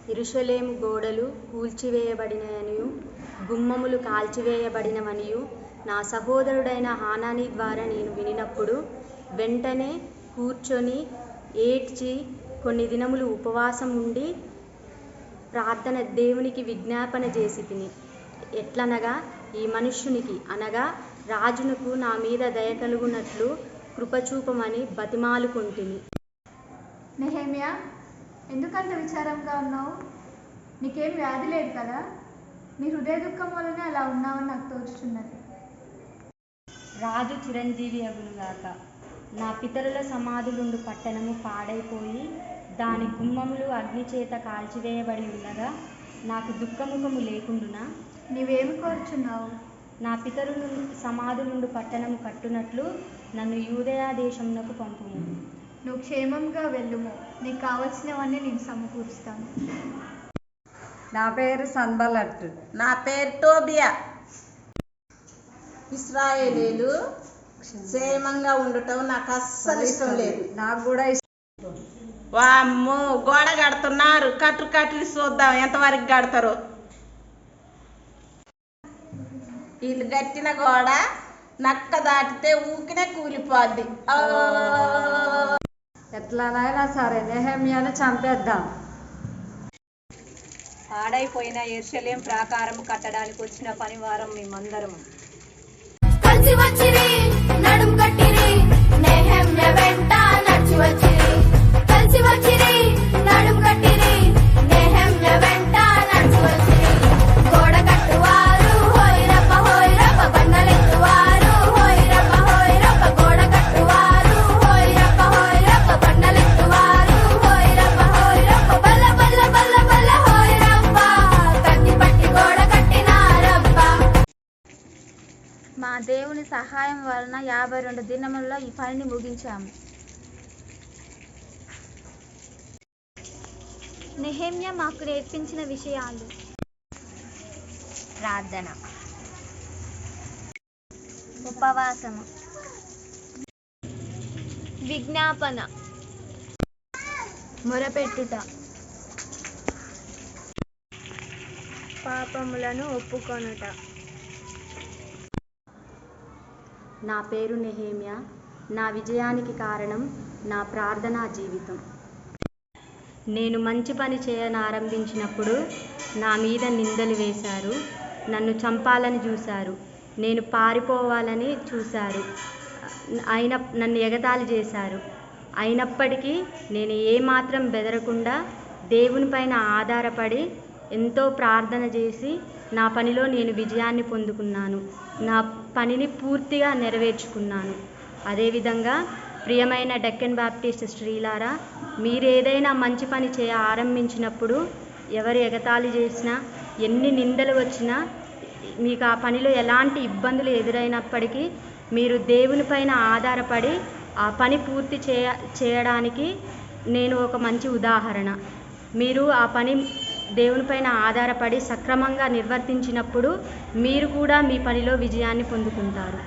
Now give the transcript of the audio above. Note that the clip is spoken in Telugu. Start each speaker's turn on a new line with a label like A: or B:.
A: యెరూషలేము గోడలు కూల్చివేయబడినవనియు గుమ్మములు కాల్చివేయబడినవనియు నా సహోదరుడైన హనానీ ద్వారా నేను వినినప్పుడు వెంటనే కూర్చొని ఏడ్చి కొన్ని దినములు ఉపవాసం ఉండి ప్రార్థన దేవునికి విజ్ఞాపన చేసితిని. ఎట్లనగా ఈ మనుష్యునికి అనగా రాజునకు నా మీద దయ కలుగునట్లు కృపచూపమని బతిమాలుకొంటిని.
B: నెహెమ్యా, ఎందుకంత విచారంగా ఉన్నావు? నీకేం వ్యాధి లేదు కదా? నీ హృదయ దుఃఖం వలనే అలా ఉన్నావని నాకు తోచుచున్నది.
A: రాజు చిరంజీవి అగునుగాక. నా పితరుల సమాధులుండు పట్టణము పాడైపోయి దాని గుమ్మములు అగ్నిచేత కాల్చివేయబడి ఉండగా నాకు దుఃఖముఖము లేకుండునా?
B: నీవేమి కోరుచున్నావు?
A: నా పితరులు సమాధులుండు పట్టణము కట్టునట్లు నన్ను యూదయ దేశమునకు పంపుము.
B: నువ్వు క్షేమంగా వెళ్ళుము. నీకు కావలసినవన్నీ నేను సమకూరుస్తాను.
C: నా పేరు సన్బలట్.
D: నా పేరు టోబియా. ఇశ్రాయేలీలు క్షేమంగా ఉండటం నాకు అస్సలు ఇష్టం లేదు.
C: నాకు కూడా
D: వామ్మో, గోడ కడుతున్నారు. కట్లు చూద్దాం ఎంతవరకు కడతారో. వీళ్ళు కట్టిన గోడ నక్క దాటితే ఊకినే కూలిపోద్ది.
C: ఎట్లానైనా సరే నెహెమ్యాను చంపేద్దాం.
E: పాడైపోయిన యెరూషలేము ప్రాకారము కట్టడానికి వచ్చిన పనివారం మేమందరం
F: కలిసి వచ్చిరి, నడుం కట్టిరి, నెహెమ్యా వెంట నడిచి వచ్చిరి. కలిసి వచ్చిరి, నడుం కట్టిరి, నెహెమ్యా వెంట నడిచి వచ్చిరి. గోడ కట్టువారు హోయ్ రప్ప బండలెత్తువారు హోయ్ రప్ప గోడ కట్టువారు హోయ్ రప్ప బండలెత్తువారు హోయ్ రప్ప బల్ల బల్ల బల్ల బల్ల హోయ్ రప్ప కత్తి పట్టి గోడ కట్టినారప్ప.
B: మా దేవుని సహాయం వలన 52 దినములలో ఈ పనిని ముగించాము. నెహెమ్యా మాకు నేర్పించిన విషయాలు:
A: ప్రార్థన,
B: ఉపవాసము, విజ్ఞాపన, మొరపెట్టుట, పాపములను ఒప్పుకొనుట.
A: నా పేరు నెహెమ్యా. నా విజయానికి కారణం నా ప్రార్థనా జీవితం. నేను మంచి పని చేయనారంభించినప్పుడు నా మీద నిందలు వేశారు. నన్ను చంపాలని చూశారు. నేను పారిపోవాలని చూశారు. నన్ను ఎగతాళి చేశారు. అయినప్పటికీ నేను ఏమాత్రం బెదరకుండా దేవునిపైన ఆధారపడి ఎంతో ప్రార్థన చేసి నా పనిలో నేను విజయాన్ని పొందుకున్నాను. నా పనిని పూర్తిగా నెరవేర్చుకున్నాను. అదేవిధంగా ప్రియమైన డెక్కన్ బాప్టిస్ట్ స్త్రీలారా, మీరేదైనా మంచి పని ఆరంభించినప్పుడు ఎవరు ఎగతాళి చేసినా, ఎన్ని నిందలు వచ్చినా, మీకు ఆ పనిలో ఎలాంటి ఇబ్బందులు ఎదురైనప్పటికీ మీరు దేవునిపైన ఆధారపడి ఆ పని పూర్తి చేయడానికి నేను ఒక మంచి ఉదాహరణ. మీరు ఆ పని దేవునిపైన ఆధారపడి సక్రమంగా నిర్వర్తించినప్పుడు మీరు కూడా మీ పనిలో విజయాన్ని పొందుకుంటారు.